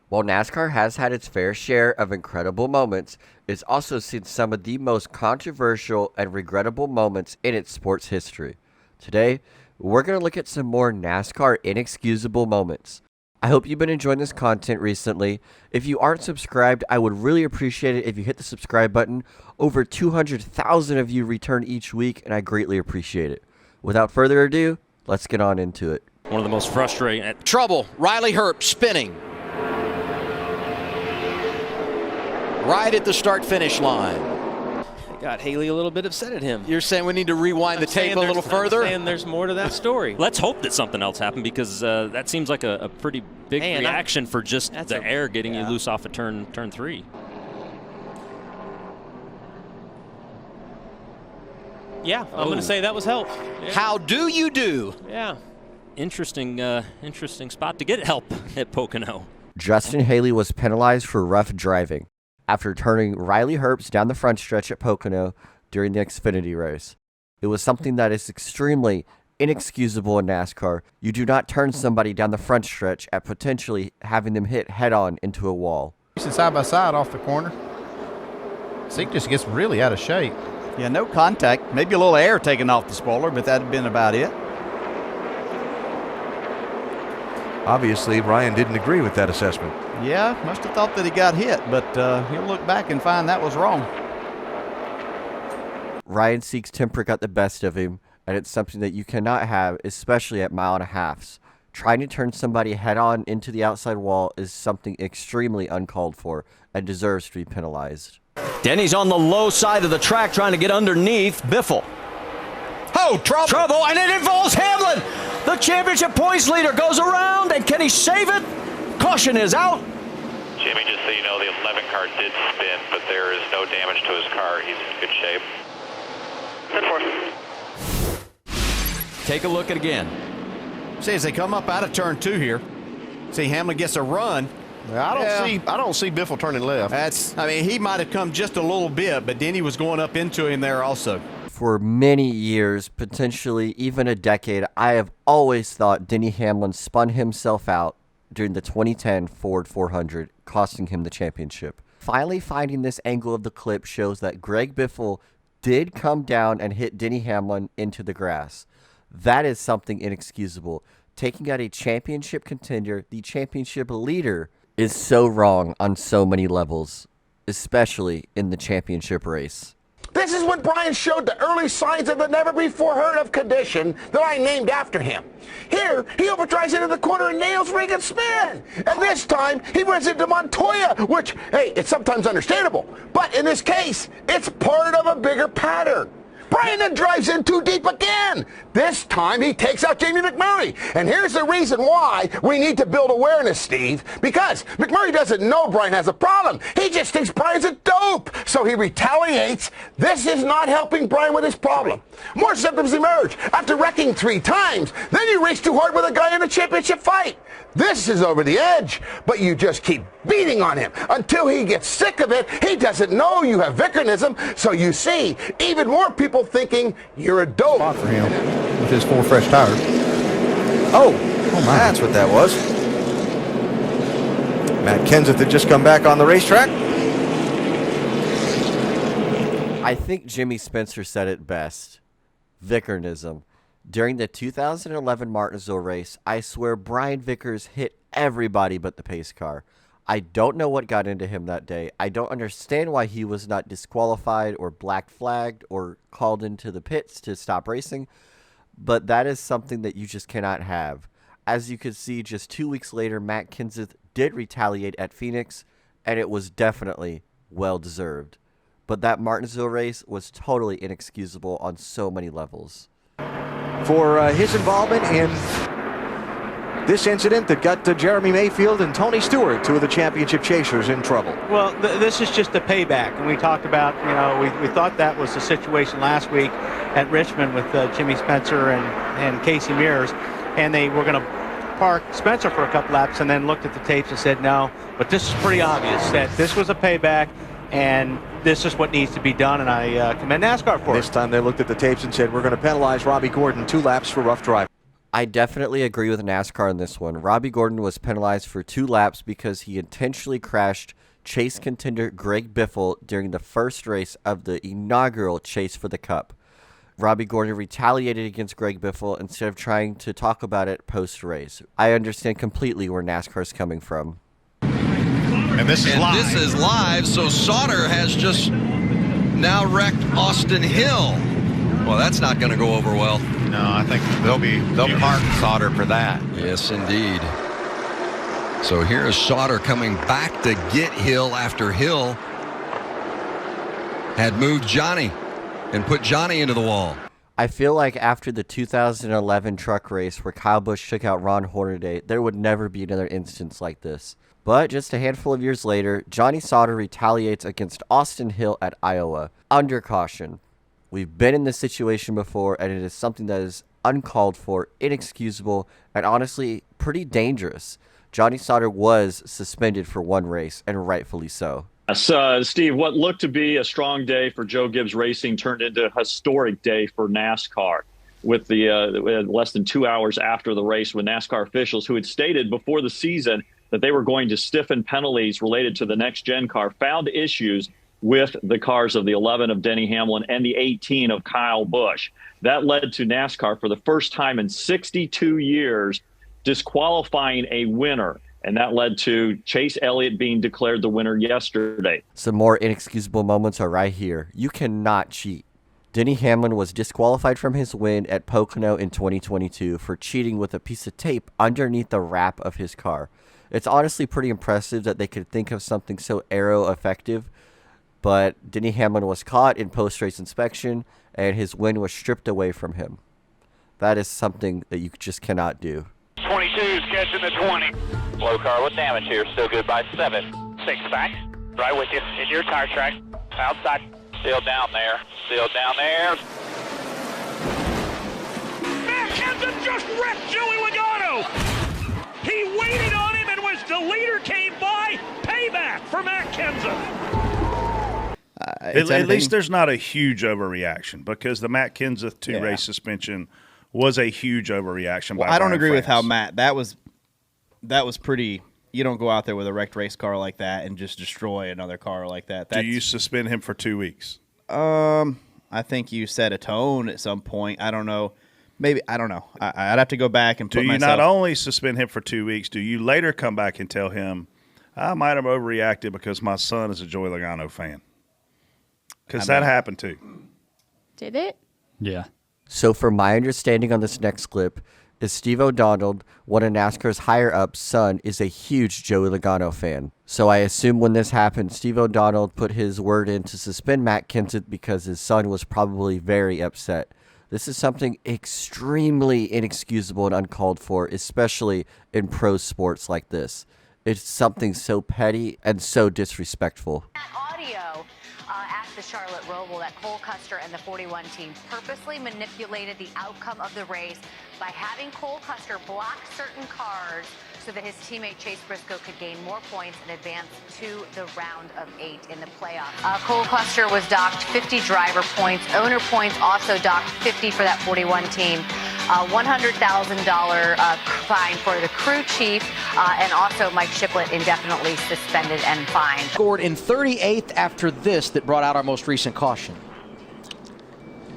While NASCAR has had its fair share of incredible moments, it's also seen some of the most controversial and regrettable moments in its sports history. Today, we're going to look at some more NASCAR inexcusable moments. I hope you've been enjoying this content recently. If you aren't subscribed, I would really appreciate it if you hit the subscribe button. Over 200,000 of you return each week, and I greatly appreciate it. Without further ado, let's get on into it. One of the most frustrating. Trouble. Riley Herbst spinning. Right at the start-finish line. Got Haley a little bit upset at him. You're saying we need to rewind the tape a little further? I'm saying there's more to that story. Let's hope that something else happened, because that seems like a pretty big reaction for just the air getting you loose off of turn 3. Yeah, I'm going to say that was help. Yeah. How do you do? Yeah. Interesting spot to get help at Pocono. Justin Haley was penalized for rough driving after turning Riley Herbst down the front stretch at Pocono during the Xfinity race. It was something that is extremely inexcusable in NASCAR. You do not turn somebody down the front stretch at potentially having them hit head-on into a wall. Side by side off the corner. Zeke just gets really out of shape. Yeah, no contact. Maybe a little air taken off the spoiler, but that'd been about it. Obviously, Ryan didn't agree with that assessment. Yeah, must have thought that he got hit, but he'll look back and find that was wrong. Ryan Seek's temper got the best of him, and it's something that you cannot have, especially at mile and a halfs. Trying to turn somebody head-on into the outside wall is something extremely uncalled for and deserves to be penalized. Denny's on the low side of the track trying to get underneath Biffle. Oh, trouble! And it involves Hamlin! The championship points leader goes around, and can he save it? Caution is out. Jimmy, just so you know, the 11 car did spin, but there is no damage to his car. He's in good shape. 10-4. Take a look at it again. See, as they come up out of turn 2 here, see Hamlin gets a run. I don't see Biffle turning left. He might have come just a little bit, but Denny was going up into him there also. For many years, potentially even a decade, I have always thought Denny Hamlin spun himself out during the 2010 Ford 400, costing him the championship. Finally finding this angle of the clip shows that Greg Biffle did come down and hit Denny Hamlin into the grass. That is something inexcusable. Taking out a championship contender, the championship leader, is so wrong on so many levels, especially in the championship race. This is when Brian showed the early signs of the never-before-heard-of condition that I named after him. Here, he overdrives into the corner and nails Regan's spin. And this time, he runs into Montoya, which, hey, it's sometimes understandable. But in this case, it's part of a bigger pattern. Brian then drives in too deep again. This time he takes out Jamie McMurray. And here's the reason why we need to build awareness, Steve. Because McMurray doesn't know Brian has a problem. He just thinks Brian's a dope. So he retaliates. This is not helping Brian with his problem. More symptoms emerge. After wrecking 3 times, then you race too hard with a guy in a championship fight. This is over the edge, but you just keep beating on him until he gets sick of it. He doesn't know you have Vickerism, so you see even more people thinking you're a dope. Spot for him with his 4 fresh tires. Oh my. That's what that was. Matt Kenseth had just come back on the racetrack. I think Jimmy Spencer said it best. Vickerism. During the 2011 Martinsville race, I swear Brian Vickers hit everybody but the pace car. I don't know what got into him that day. I don't understand why he was not disqualified or black flagged or called into the pits to stop racing, but that is something that you just cannot have. As you could see, just 2 weeks later, Matt Kenseth did retaliate at Phoenix, and it was definitely well-deserved. But that Martinsville race was totally inexcusable on so many levels. For his involvement in this incident that got Jeremy Mayfield and Tony Stewart, 2 of the championship chasers, in trouble. Well, this is just a payback, and we talked about, we thought that was the situation last week at Richmond with Jimmy Spencer and Casey Mears, and they were going to park Spencer for a couple laps and then looked at the tapes and said no, but this is pretty obvious that this was a payback, and this is what needs to be done, and I commend NASCAR for it. This time they looked at the tapes and said, we're going to penalize Robbie Gordon 2 laps for rough driving. I definitely agree with NASCAR on this one. Robbie Gordon was penalized for 2 laps because he intentionally crashed Chase contender Greg Biffle during the first race of the inaugural Chase for the Cup. Robbie Gordon retaliated against Greg Biffle instead of trying to talk about it post-race. I understand completely where NASCAR's coming from. And this is live. So Sauter has just now wrecked Austin Hill. Well, that's not going to go over well. No, I think they'll park Sauter for that. Yes, indeed. So here is Sauter coming back to get Hill after Hill had moved Johnny and put Johnny into the wall. I feel like after the 2011 truck race where Kyle Busch took out Ron Hornaday, there would never be another instance like this. But just a handful of years later, Johnny Sauter retaliates against Austin Hill at Iowa, under caution. We've been in this situation before, and it is something that is uncalled for, inexcusable, and honestly pretty dangerous. Johnny Sauter was suspended for 1 race, and rightfully so. Steve, what looked to be a strong day for Joe Gibbs Racing turned into a historic day for NASCAR with the less than 2 hours after the race when NASCAR officials who had stated before the season that they were going to stiffen penalties related to the next-gen car found issues with the cars of the 11 of Denny Hamlin and the 18 of Kyle Busch. That led to NASCAR for the first time in 62 years disqualifying a winner. And that led to Chase Elliott being declared the winner yesterday. Some more inexcusable moments are right here. You cannot cheat. Denny Hamlin was disqualified from his win at Pocono in 2022 for cheating with a piece of tape underneath the wrap of his car. It's honestly pretty impressive that they could think of something so aero-effective, but Denny Hamlin was caught in post-race inspection, and his win was stripped away from him. That is something that you just cannot do. 22's catching the 20. Low car with damage here, still good by 7. 6 back, right with you, in your tire track, outside. Still down there, Matt Kenseth just wrecked Joey Logano. He waited on him, and as the leader came by, payback for Matt Kenseth. At least there's not a huge overreaction, because the Matt Kenseth 2-race suspension was a huge overreaction. Well, I don't agree with how Matt, that was pretty. You don't go out there with a wrecked race car like that and just destroy another car like that. Do you suspend him for 2 weeks? I think you set a tone at some point. I don't know. Maybe, I don't know. I'd have to go back and put myself. Do you not only suspend him for 2 weeks, do you later come back and tell him, I might have overreacted because my son is a Joey Logano fan? Because that happened too. Did it? Yeah. So for my understanding on this next clip is Steve O'Donnell, one of NASCAR's higher-ups' son, is a huge Joey Logano fan. So I assume when this happened, Steve O'Donnell put his word in to suspend Matt Kenseth because his son was probably very upset. This is something extremely inexcusable and uncalled for, especially in pro sports like this. It's something so petty and so disrespectful. Audio at the Charlotte Roval that Cole Custer and the 41 team purposely manipulated the outcome of the race by having Cole Custer block certain cars so that his teammate Chase Briscoe could gain more points and advance to the round of 8 in the playoffs. Cole Custer was docked 50 driver points. Owner points also docked 50 for that 41 team. $100,000 fine for the crew chief, and also Mike Shiplett indefinitely suspended and fined. Scored in 38th after this that brought out our most recent caution.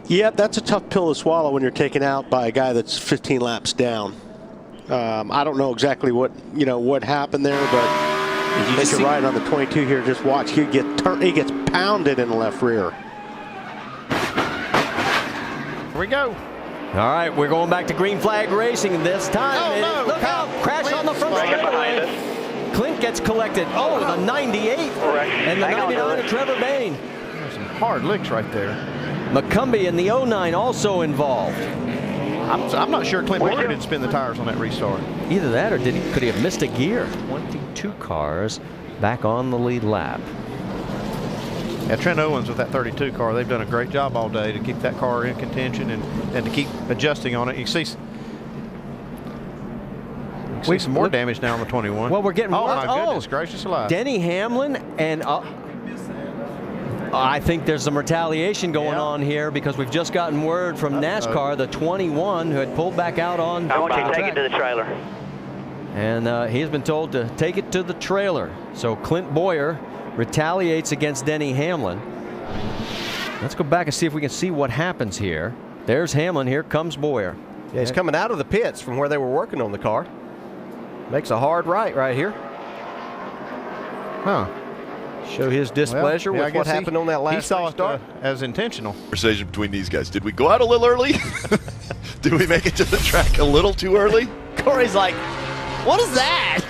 Yep, that's a tough pill to swallow when you're taken out by a guy that's 15 laps down. I don't know exactly what happened there, but I think you're right on the 22 here. Just watch, he gets pounded in the left rear. Here we go. All right, we're going back to green flag racing this time. Look out! Crash on the front side. Clint gets collected. Oh, the 98 and the 99 of Trevor Bayne. There's some hard licks right there. McCumbee in the 09 also involved. I'm not sure Clint Boyer didn't spin the tires on that restart. Either that or could he have missed a gear? 22 cars back on the lead lap. Yeah, Trent Owens with that 32 car, they've done a great job all day to keep that car in contention and to keep adjusting on it. You see some more damage now on the 21. Well, we're getting my goodness gracious alive. Denny Hamlin and I think there's some retaliation going on here because we've just gotten word from NASCAR, the 21 who had pulled back out on. I want you to take it to the trailer. And he's been told to take it to the trailer. So Clint Boyer retaliates against Denny Hamlin. Let's go back and see if we can see what happens here. There's Hamlin. Here comes Boyer. Yeah, he's coming out of the pits from where they were working on the car. Makes a hard right here. Huh. Show his displeasure with what happened on that last He saw restart. it as intentional. Conversation between these guys. Did we go out a little early? Did we make it to the track a little too early? Corey's like, what is that?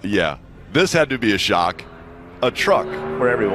Yeah, this had to be a shock. A truck. For everyone.